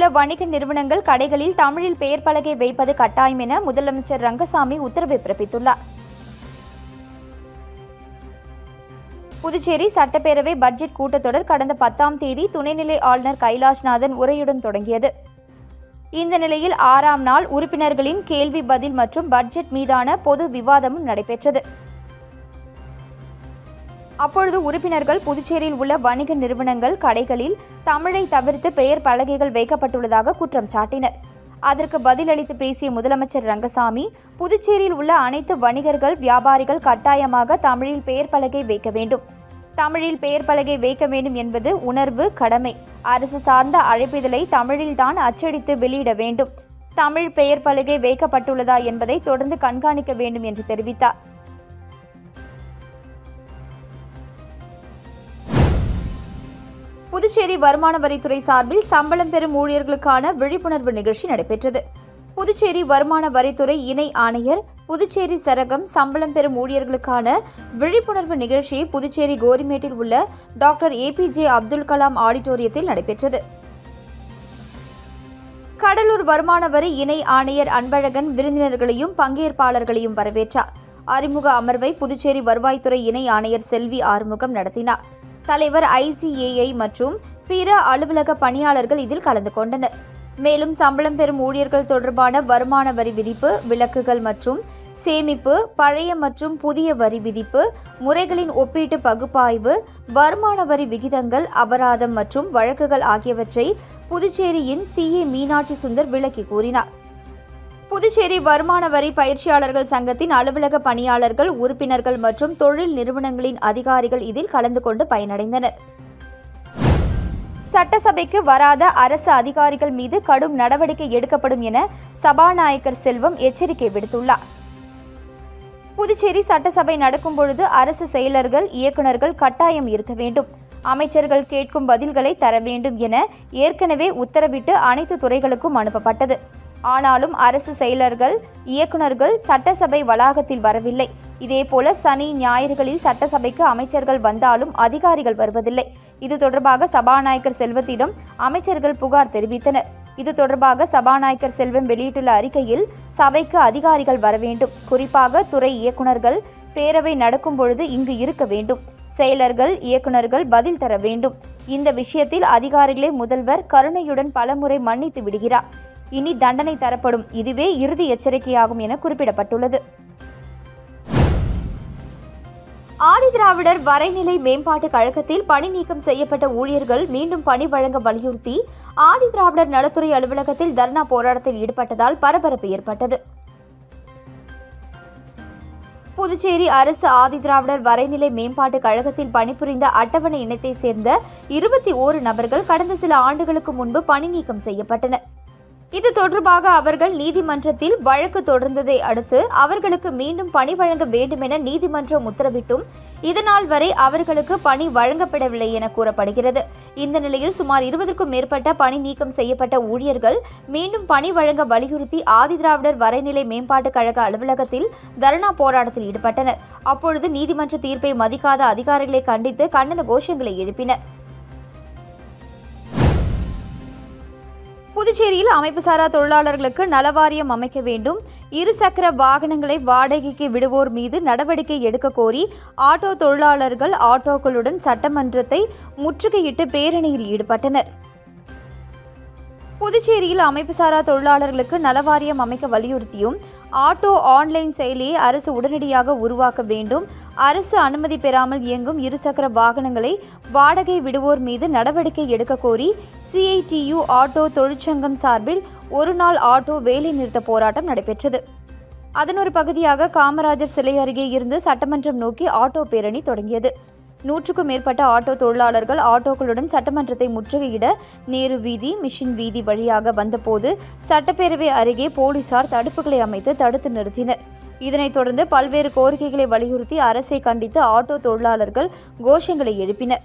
உள்ள வணிக நிறுவனங்கள் கடைகளில் தமிழில் பெயர் பலகை வைப்பது கட்டாயம் என முதலமைச்சர் ரங்கசாமி உத்தரவு பிறப்பித்துள்ளார். புதுச்சேரி சட்டப்பேரவை பட்ஜெட் கூட்டத்தொடர் கடந்த 10ஆம் தேதி துணைநிலை ஆளுநர் கைலாஷ்நாதன் உரையுடன் தொடங்கியது. இந்த நிலையில் 6ஆம் நாள் உறுப்பினர்களின் கேள்வி பதில் மற்றும் பட்ஜெட் மீதான பொது விவாதமும் நடைபெற்றது. அப்பொழுது உறுப்பினர்கள் புதுச்சேரியில் உள்ள வணிக நிறுவனங்கள் கடைகளில் தமிழை தவிர்த்து பெயர் பலகைகள் வைக்கப்பட்டுள்ளதாக குற்றம் சாட்டினர். அதற்கு பதிலளித்து பேசிய முதலமைச்சர் ரங்கசாமி, புதுச்சேரியில் உள்ள அனைத்து வணிகர்கள் வியாபாரிகள் கட்டாயமாக தமிழில் பெயர் பலகை வைக்க வேண்டும். தமிழில் பெயர் பலகை வைக்க வேண்டும் என்பது உணர்வு, கடமை. அரசு சார்ந்த அழைப்பிதழை தமிழில்தான் அச்சடித்து வெளியிட வேண்டும். தமிழ் பெயர் பலகை வைக்கப்பட்டுள்ளதா என்பதை தொடர்ந்து கண்காணிக்க வேண்டும் என்று தெரிவித்தார். புதுச்சேரி வருமான வரித்துறை சார்பில் சம்பளம் பெறும் ஊழியர்களுக்கான விழிப்புணர்வு நிகழ்ச்சி நடைபெற்றது. புதுச்சேரி வருமான வரித்துறை இணை ஆணையர் புதுச்சேரி சரகம் சம்பளம் பெறும் ஊழியர்களுக்கான விழிப்புணர்வு நிகழ்ச்சி புதுச்சேரி கோரிமேட்டில் உள்ள டாக்டர் APJ அப்துல் கலாம் ஆடிட்டோரியத்தில் நடைபெற்றது. கடலூர் வருமான வரி இணை ஆணையர் அன்பழகன் விருந்தினர்களையும் பங்கேற்பாளர்களையும் வரவேற்றார். அறிமுக அமர்வை புதுச்சேரி வருவாய்த்துறை இணை ஆணையர் செல்வி ஆறுமுகம் நடத்தினார். தலைவர் ICAI மற்றும் பிற அலுவலக பணியாளர்கள் இதில் கலந்து கொண்டனர். மேலும் சம்பளம் பெறும் ஊழியர்கள் தொடர்பான வருமான வரி விதிப்பு, விலக்குகள் மற்றும் சேமிப்பு, பழைய மற்றும் புதிய வரி விதிப்பு முறைகளின் ஒப்பீட்டு பகுப்பாய்வு, வருமான வரி விகிதங்கள், அபராதம் மற்றும் வழக்குகள் ஆகியவற்றை புதுச்சேரியின் CA மீனாட்சி சுந்தர் விளக்கி கூறினார். புதுச்சேரி வருமான வரி பயிற்சியாளர்கள் சங்கத்தின் அலுவலக பணியாளர்கள், உறுப்பினர்கள் மற்றும் தொழில் நிறுவனங்களின் அதிகாரிகள் இதில் கலந்து கொண்டு பயனடைந்தனர். சட்டசபைக்கு வராத அரசு அதிகாரிகள் மீது கடும் நடவடிக்கை எடுக்கப்படும் என சபாநாயகர் செல்வம் எச்சரிக்கை விடுத்துள்ளார். புதுச்சேரி சட்டசபை நடக்கும் பொழுது அரசு செயலர்கள், இயக்குநர்கள் கட்டாயம் இருக்க வேண்டும். அமைச்சர்கள் கேட்கும் பதில்களை தர வேண்டும் என ஏற்கனவே உத்தரவிட்டு அனைத்து துறைகளுக்கும் அனுப்பப்பட்டது. ஆனாலும் அரசு செயலர்கள், இயக்குநர்கள் சட்டசபை வளாகத்தில் வரவில்லை. இதேபோல சனி, ஞாயிறுகளில் சட்டசபைக்கு அமைச்சர்கள் வந்தாலும் அதிகாரிகள் வருவதில்லை. இது தொடர்பாக சபாநாயகர் செல்வத்திடம் அமைச்சர்கள் புகார் தெரிவித்தனர். இது தொடர்பாக சபாநாயகர் செல்வம் வெளியிட்டுள்ள அறிக்கையில், சபைக்கு அதிகாரிகள் வர வேண்டும். குறிப்பாக துறை இயக்குநர்கள் பேரவை நடக்கும் பொழுது இங்கு இருக்க வேண்டும். செயலர்கள், இயக்குநர்கள் பதில் தர வேண்டும். இந்த விஷயத்தில் அதிகாரிகளை முதல்வர் கருணையுடன் பலமுறை மன்னித்து விடுகிறார். இனி தண்டனை தரப்படும். இதுவே இறுதி எச்சரிக்கையாகும் என குறிப்பிடப்பட்டுள்ளது. ஆதிதிராவிடர் வரைநிலை மேம்பாட்டு கழகத்தில் பணி நீக்கம் செய்யப்பட்ட ஊழியர்கள் மீண்டும் பணி வழங்க வலியுறுத்தி ஆதிதிராவிடர் நலத்துறை அலுவலகத்தில் தர்ணா போராட்டத்தில் ஈடுபட்டதால் பரபரப்பு ஏற்பட்டது. புதுச்சேரி அரசு ஆதிதிராவிடர் வரைநிலை மேம்பாட்டு கழகத்தில் பணிபுரிந்த அட்டவணை இனத்தை சேர்ந்த 21 நபர்கள் கடந்த சில ஆண்டுகளுக்கு முன்பு பணி நீக்கம் செய்யப்பட்டனர். இது தொடர்பாக அவர்கள் நீதிமன்றத்தில் வழக்கு தொடர்ந்ததை அடுத்து அவர்களுக்கு மீண்டும் பணி வழங்க வேண்டும் என நீதிமன்றம் உத்தரவிட்டும் இதனால் வரை அவர்களுக்கு பணி வழங்கப்படவில்லை என கூறப்படுகிறது. இந்த நிலையில் சுமார் 20க்கும் மேற்பட்ட பணி நீக்கம் செய்யப்பட்ட ஊழியர்கள் மீண்டும் பணி வழங்க வலியுறுத்தி ஆதிதிராவிடர் வரைநிலை மேம்பாட்டு கழக அலுவலகத்தில் தர்ணா போராட்டத்தில் ஈடுபட்டனர். அப்பொழுது நீதிமன்ற தீர்ப்பை மதிக்காத அதிகாரிகளை கண்டித்து கண்டன கோஷங்களை எழுப்பினர். புதுச்சேரியில் அமைப்புசாரா தொழிலாளர்களுக்கு நலவாரியம் அமைக்க வேண்டும். இருசக்கர வாகனங்களை வாடகைக்கு விடுவோர் மீது நடவடிக்கை எடுக்க கோரி ஆட்டோ தொழிலாளர்கள் ஆட்டோக்களுடன் சட்டமன்றத்தை முற்றுகையிட்டு பேரணியில் ஈடுபட்டனர். புதுச்சேரியில் அமைப்புசாரா தொழிலாளர்களுக்கு நலவாரியம் அமைக்க வலியுறுத்தியும் ஆட்டோ ஆன்லைன் செயலியை அரசு உடனடியாக உருவாக்க வேண்டும். அரசு அனுமதி பெறாமல் இயங்கும் இருசக்கர வாகனங்களை வாடகை விடுவோர் மீது நடவடிக்கை எடுக்க கோரி CITU ஆட்டோ தொழிற்சங்கம் சார்பில் ஒரு நாள் ஆட்டோ வேலைநிறுத்த போராட்டம் நடைபெற்றது. அதன் ஒரு பகுதியாக காமராஜர் சிலை அருகே இருந்து சட்டமன்றம் நோக்கி ஆட்டோ பேரணி தொடங்கியது. 100க்கும் மேற்பட்ட ஆட்டோ தொழிலாளர்கள் ஆட்டோக்களுடன் சட்டமன்றத்தை முற்றுகையிட நேரு வீதி, மிஷின் வீதி வழியாக வந்தபோது சட்டப்பேரவை அருகே போலீசார் தடுப்புகளை அமைத்து தடுத்து நிறுத்தினர். இதனைத் தொடர்ந்து பல்வேறு கோரிக்கைகளை வலியுறுத்தி அரசை கண்டித்து ஆட்டோ தொழிலாளர்கள் கோஷங்களை எழுப்பினர்.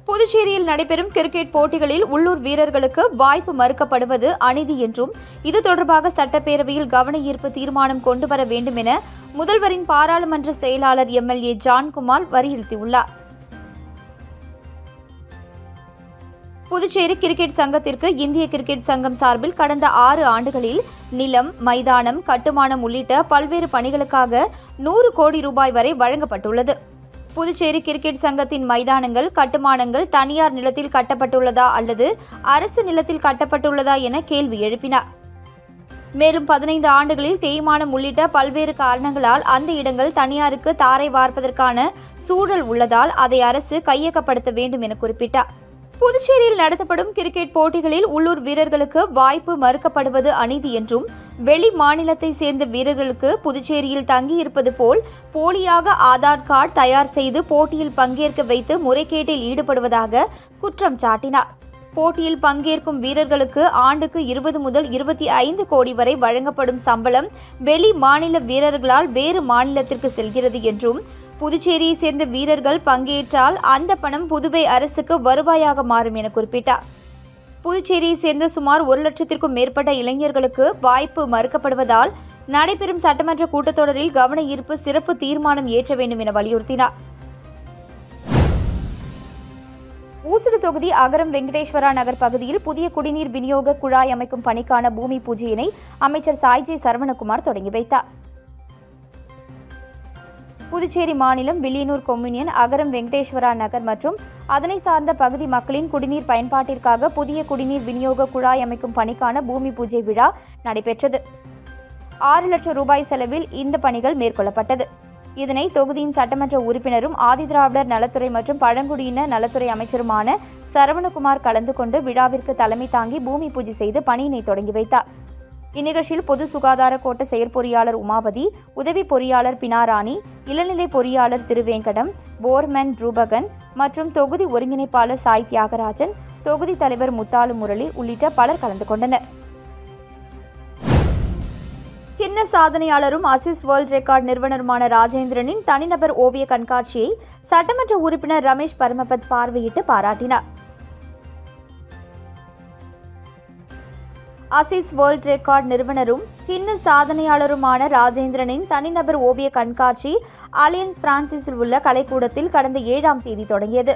புதுச்சேரியில் நடைபெறும் கிரிக்கெட் போட்டிகளில் உள்ளூர் வீரர்களுக்கு வாய்ப்பு மறுக்கப்படுவது அநீதி என்றும் இது தொடர்பாக சட்டப்பேரவையில் கவன ஈர்ப்பு தீர்மானம் கொண்டுவர வேண்டும் என முதல்வரின் பாராளுமன்ற செயலாளர் MLA ஜான்குமார் வலியுறுத்தியுள்ளார். புதுச்சேரி கிரிக்கெட் சங்கத்திற்கு இந்திய கிரிக்கெட் சங்கம் சார்பில் கடந்த 6 ஆண்டுகளில் நிலம், மைதானம், கட்டுமானம் உள்ளிட்ட பல்வேறு பணிகளுக்காக 100 கோடி ரூபாய் வரை வழங்கப்பட்டுள்ளது. புதுச்சேரி கிரிக்கெட் சங்கத்தின் மைதானங்கள், கட்டுமானங்கள் தனியார் நிலத்தில் கட்டப்பட்டுள்ளதா அல்லது அரசு நிலத்தில் கட்டப்பட்டுள்ளதா என கேள்வி எழுப்பினார். மேலும் 15 ஆண்டுகளில் தேய்மானம் உள்ளிட்ட பல்வேறு காரணங்களால் அந்த இடங்கள் தனியாருக்கு தாரை வார்ப்பதற்கான சூழல் உள்ளதால் அதை அரசு கையகப்படுத்த வேண்டும் என குறிப்பிட்டார். புதுச்சேரியில் நடத்தப்படும் கிரிக்கெட் போட்டிகளில் உள்ளூர் வீரர்களுக்கு வாய்ப்பு மறுக்கப்படுவது அநீதி என்றும், வெளி மாநிலத்தை சேர்ந்த வீரர்களுக்கு புதுச்சேரியில் தங்கியிருப்பது போல் போலியாக ஆதார் கார்டு தயார் செய்து போட்டியில் பங்கேற்க வைத்து முறைகேட்டில் ஈடுபடுவதாக குற்றம் சாட்டினார். போட்டியில் பங்கேற்கும் வீரர்களுக்கு ஆண்டுக்கு 20 முதல் 25 கோடி வரை வழங்கப்படும் சம்பளம் வெளி மாநில வீரர்களால் வேறு மாநிலத்திற்கு செல்கிறது என்றும், புதுச்சேரியை சேர்ந்த வீரர்கள் பங்கேற்றால் அந்த பணம் புதுவை அரசுக்கு வருவாயாக மாறும் என குறிப்பிட்டார். புதுச்சேரியை சேர்ந்த சுமார் 1 லட்சத்திற்கும் மேற்பட்ட இளைஞர்களுக்கு வாய்ப்பு மறுக்கப்படுவதால் நடைபெறும் சட்டமன்ற கூட்டத்தொடரில் கவன ஈர்ப்பு சிறப்பு தீர்மானம் இயற்ற வேண்டும் என வலியுறுத்தினார். ஊசுடு தொகுதி அகரம் வெங்கடேஸ்வரா நகர் பகுதியில் புதிய குடிநீர் விநியோக குழாய் அமைக்கும் பணிக்கான பூமி பூஜையினை அமைச்சர் சாய்ஜி சரவணகுமார் தொடங்கி வைத்தார். புதுச்சேரி மாநிலம் வில்லியனூர் கொம்யூனியன் அகரம் வெங்கடேஸ்வரா நகர் மற்றும் அதனை சார்ந்த பகுதி மக்களின் குடிநீர் பயன்பாட்டிற்காக புதிய குடிநீர் விநியோக குழாய் அமைக்கும் பணிக்கான பூமி பூஜை விழா நடைபெற்றது. 6 லட்சம் ரூபாய் செலவில் இந்த பணிகள் மேற்கொள்ளப்பட்டது. இதனை தொகுதியின் சட்டமன்ற உறுப்பினரும் ஆதிதிராவிடர் நலத்துறை மற்றும் பழங்குடியின நலத்துறை அமைச்சருமான சரவணகுமார் கலந்து கொண்டு விழாவிற்கு தலைமை தாங்கி பூமி பூஜை செய்து பணியினை தொடங்கி வைத்தார். இந்நிகழ்ச்சியில் பொது சுகாதார கோட்ட செயற்பொறியாளர் உமாபதி, உதவி பொறியாளர் பினாராணி, இளநிலை பொறியாளர் திருவேங்கடம், போர்மேன் ரூபகன் மற்றும் தொகுதி ஒருங்கிணைப்பாளர் சாய் தியாகராஜன், தொகுதி தலைவர் முத்தாலு முரளி உள்ளிட்ட பலர் கலந்து கொண்டனர். கின்ன சாதனையாளரும் அசிஸ் வேர்ல்ட் ரெக்கார்ட் நிறுவனருமான ராஜேந்திரனின் தனிநபர் ஓவிய கண்காட்சியை சட்டமன்ற உறுப்பினர் ரமேஷ் பரமபத் பார்வையிட்டு பாராட்டினார். அசிஸ் வேர்ல்ட் ரெக்கார்ட் நிறுவனரும் கின்ன சாதனையாளருமான ராஜேந்திரனின் தனிநபர் ஓவிய கண்காட்சி அலையன்ஸ் பிரான்சிஸில் உள்ள கலைக்கூடத்தில் கடந்த 7ஆம் தேதி தொடங்கியது.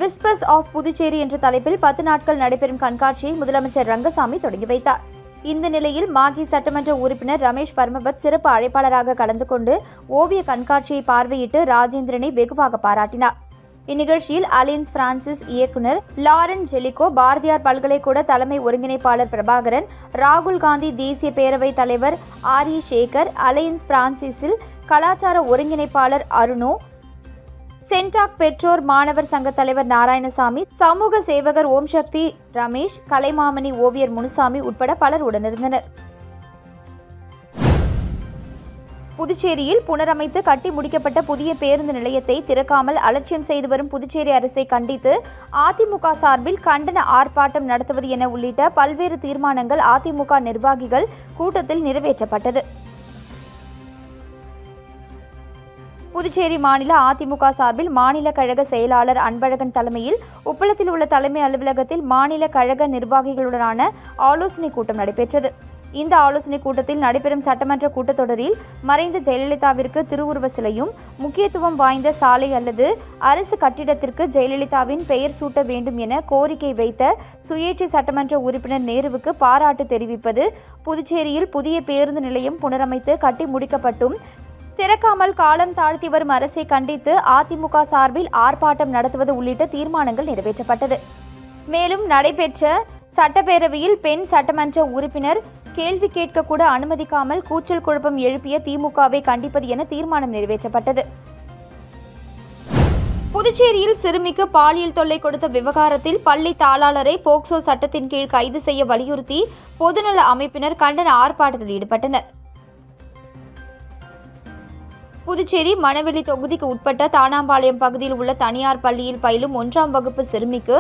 விஸ்பர்ஸ் ஆஃப் புதுச்சேரி என்ற தலைப்பில் 10 நாட்கள் நடைபெறும் கண்காட்சியை முதலமைச்சர் ரங்கசாமி தொடங்கி வைத்தார். இந்த நிலையில் மாகி சட்டமன்ற உறுப்பினர் ரமேஷ் பரமபத் சிறப்பு அழைப்பாளராக கலந்து கொண்டு ஓவிய கண்காட்சியை பார்வையிட்டு ராஜேந்திரனை வெகுவாக பாராட்டினார். இந்நிகழ்ச்சியில் அலையன்ஸ் பிரான்சிஸ் இயக்குநர் லாரன் ஜெலிகோ, பாரதியார் பல்கலைக்கூட தலைமை ஒருங்கிணைப்பாளர் பிரபாகரன், ராகுல் காந்தி தேசிய பேரவைத் தலைவர் ஆரி சேகர், அலையன்ஸ் பிரான்சிஸில் கலாச்சார ஒருங்கிணைப்பாளர் அருணோ, சென்டாக் பெற்றோர் மாணவர் சங்க தலைவர் நாராயணசாமி, சமூக சேவகர் ஓம் சக்தி ரமேஷ், கலைமாமணி ஓவியர் முனுசாமி உட்பட பலர் உடனிருந்தனர். புதுச்சேரியில் புனரமைத்து கட்டி முடிக்கப்பட்ட புதிய பேருந்து நிலையத்தை திறக்காமல் அலட்சியம் செய்து வரும் புதுச்சேரி அரசை கண்டித்து அதிமுக சார்பில் கண்டன ஆர்ப்பாட்டம் நடத்துவது என உள்ளிட்ட பல்வேறு தீர்மானங்கள் அதிமுக நிர்வாகிகள் கூட்டத்தில் நிறைவேற்றப்பட்டது. புதுச்சேரி மாநில அதிமுக சார்பில் மாநில கழக செயலாளர் அன்பழகன் தலைமையில் உப்பளத்தில் உள்ள தலைமை அலுவலகத்தில் மாநில கழக நிர்வாகிகளுடனான ஆலோசனை கூட்டம் நடைபெற்றது. இந்த ஆலோசனை கூட்டத்தில் நடைபெறும் சட்டமன்ற கூட்டத்தொடரில் மறைந்த ஜெயலலிதாவிற்கு திருவுருவ சிலையும், முக்கியத்துவம் வாய்ந்த சாலை அல்லது அரசு கட்டிடத்திற்கு ஜெயலலிதாவின் பெயர் சூட்ட வேண்டும் என கோரிக்கை வைத்த சுயேட்சை சட்டமன்ற உறுப்பினர் நேருவுக்கு பாராட்டு தெரிவிப்பது, புதுச்சேரியில் புதிய பேருந்து நிலையம் புனரமைத்து கட்டி முடிக்கப்பட்டும் திறக்காமல் காலம் தாழ்த்தி வரும் அரசை கண்டித்து அதிமுக சார்பில் ஆர்ப்பாட்டம் நடத்துவது உள்ளிட்ட தீர்மானங்கள் நிறைவேற்றப்பட்டது. மேலும் நடைபெற்ற சட்டப்பேரவையில் பெண் சட்டமன்ற உறுப்பினர் கேள்வி கேட்க கூட அனுமதிக்காமல் கூச்சல் குழப்பம் எழுப்பிய திமுகவை கண்டிப்பது என தீர்மானம் நிறைவேற்றப்பட்டது. புதுச்சேரியில் சிறுமிக்கு பாலியல் தொல்லை கொடுத்த விவகாரத்தில் பள்ளி தாளாளரை போக்சோ சட்டத்தின் கீழ் கைது செய்ய வலியுறுத்தி பொதுநல அமைப்பினர் கண்டன ஆர்ப்பாட்டத்தில் ஈடுபட்டனர். புதுச்சேரி மணவெளி தொகுதிக்கு உட்பட்ட தானாம்பாளையம் பகுதியில் உள்ள தனியார் பள்ளியில் பயிலும் 1ஆம் வகுப்பு சிறுமிக்கு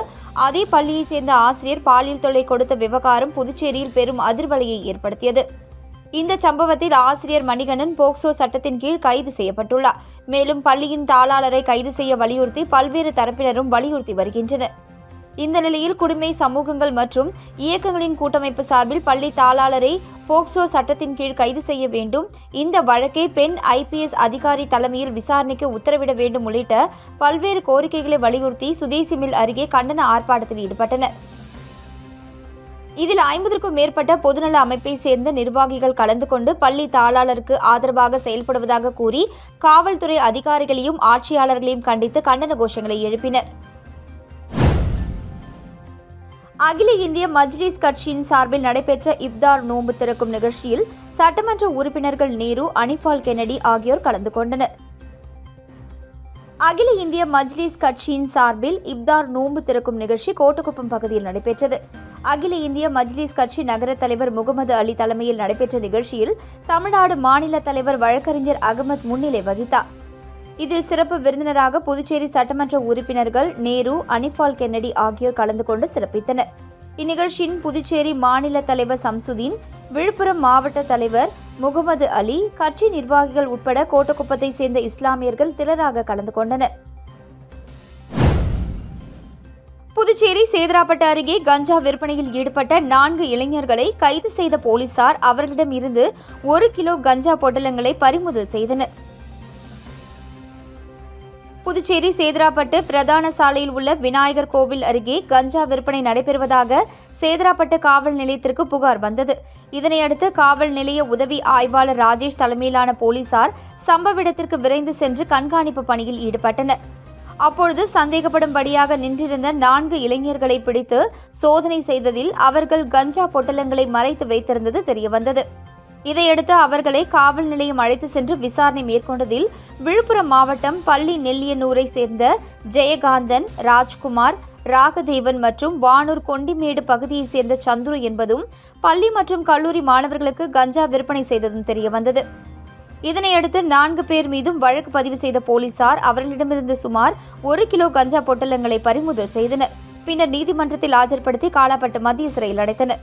அதே பள்ளியை சேர்ந்த ஆசிரியர் பாலியல் தொல்லை கொடுத்த விவகாரம் புதுச்சேரியில் பெரும் அதிர்வலையை ஏற்படுத்தியது. இந்த சம்பவத்தில் ஆசிரியர் மணிகண்டன் போக்சோ சட்டத்தின் கீழ் கைது செய்யப்பட்டுள்ளார். மேலும் பள்ளியின் தாளாளரை கைது செய்ய வலியுறுத்தி பல்வேறு தரப்பினரும் வலியுறுத்தி வருகின்றனர். இந்த நிலையில் குடிமை சமூகங்கள் மற்றும் இயக்கங்களின் கூட்டமைப்பு சார்பில் பள்ளி தாளாளரை போக்சோ சட்டத்தின் கீழ் கைது செய்ய வேண்டும், இந்த வழக்கை பெண் IPS அதிகாரி தலைமையில் விசாரணைக்கு உத்தரவிட வேண்டும் உள்ளிட்ட பல்வேறு கோரிக்கைகளை வலியுறுத்தி சுதேசி மில் அருகே கண்டன ஆர்ப்பாட்டத்தில் ஈடுபட்டனர். இதில் 50க்கும் மேற்பட்ட பொதுநல அமைப்பை சேர்ந்த நிர்வாகிகள் கலந்து கொண்டு பள்ளி தாளாளருக்கு ஆதரவாக செயல்படுவதாக கூறி காவல்துறை அதிகாரிகளையும் ஆட்சியாளர்களையும் கண்டித்து கண்டன கோஷங்களை எழுப்பினர். அகில இந்திய மஜ்லிஸ் கட்சியின் சார்பில் நடைபெற்ற இப்தார் நோன்பு திறக்கும் நிகழ்ச்சியில் சட்டமன்ற உறுப்பினர்கள் நேரு, அனிஃபால் கென்னடி ஆகியோர் கலந்து கொண்டனர். அகில இந்திய மஜ்லிஸ் கட்சியின் சார்பில் இப்தார் நோன்பு திறக்கும் நிகழ்ச்சி கோட்டுக்குப்பம் பகுதியில் நடைபெற்றது. அகில இந்திய மஜ்லிஸ் கட்சி நகர தலைவர் முகமது அலி தலைமையில் நடைபெற்ற நிகழ்ச்சியில் தமிழ்நாடு மாநில தலைவர் வழக்கறிஞர் அகமது முன்னிலை வகித்தார். இதில் சிறப்பு விருந்தினராக புதுச்சேரி சட்டமன்ற உறுப்பினர்கள் நேரு, அனிஃபால் கென்னடி ஆகியோர் கலந்து கொண்டு சிறப்பித்தனர். இந்நிகழ்ச்சியின் புதுச்சேரி மாநில தலைவர் சம்சுதீன், விழுப்புரம் மாவட்ட தலைவர் முகமது அலி, கட்சி நிர்வாகிகள் உட்பட கோட்டக்குப்பத்தை சேர்ந்த இஸ்லாமியர்கள் திரளாக கலந்து கொண்டனர். புதுச்சேரி சேதராப்பட்டு அருகே கஞ்சா விற்பனையில் ஈடுபட்ட 4 இளைஞர்களை கைது செய்த போலீசார் அவர்களிடம் இருந்து 1 கிலோ கஞ்சா பொட்டலங்களை பறிமுதல் செய்தனர். புதுச்சேரி சேதராப்பட்டு பிரதான சாலையில் உள்ள விநாயகர் கோவில் அருகே கஞ்சா விற்பனை நடைபெறுவதாக சேதராப்பட்டு காவல் நிலையத்திற்கு புகார் வந்தது. இதனையடுத்து காவல் நிலைய உதவி ஆய்வாளர் ராஜேஷ் தலைமையிலான போலீசார் சம்பவ இடத்திற்கு விரைந்து சென்று கண்காணிப்பு பணியில் ஈடுபட்டனர். அப்பொழுது சந்தேகப்படும்படியாக நின்றிருந்த 4 இளைஞர்களை பிடித்து சோதனை செய்ததில் அவர்கள் கஞ்சா பொட்டலங்களை மறைத்து வைத்திருந்தது தெரியவந்தது. இதையடுத்து அவர்களை காவல் நிலையம் அழைத்து சென்று விசாரணை மேற்கொண்டதில் விழுப்புரம் மாவட்டம் பள்ளி நெல்லியனூரை சேர்ந்த ஜெயகாந்தன், ராஜ்குமார், ராகதேவன் மற்றும் வானூர் கொண்டிமேடு பகுதியைச் சேர்ந்த சந்துரு என்பதும் பள்ளி மற்றும் கல்லூரி மாணவர்களுக்கு கஞ்சா விற்பனை செய்ததும் தெரியவந்தது. இதனையடுத்து 4 பேர் மீதும் வழக்கு பதிவு செய்த போலீசார் அவர்களிடமிருந்து சுமார் 1 கிலோ கஞ்சா பொட்டலங்களை பறிமுதல் செய்தனர். பின்னர் நீதிமன்றத்தில் ஆஜர்படுத்தி காலாப்பட்டு மத்திய சிறையில் அடைத்தனர்.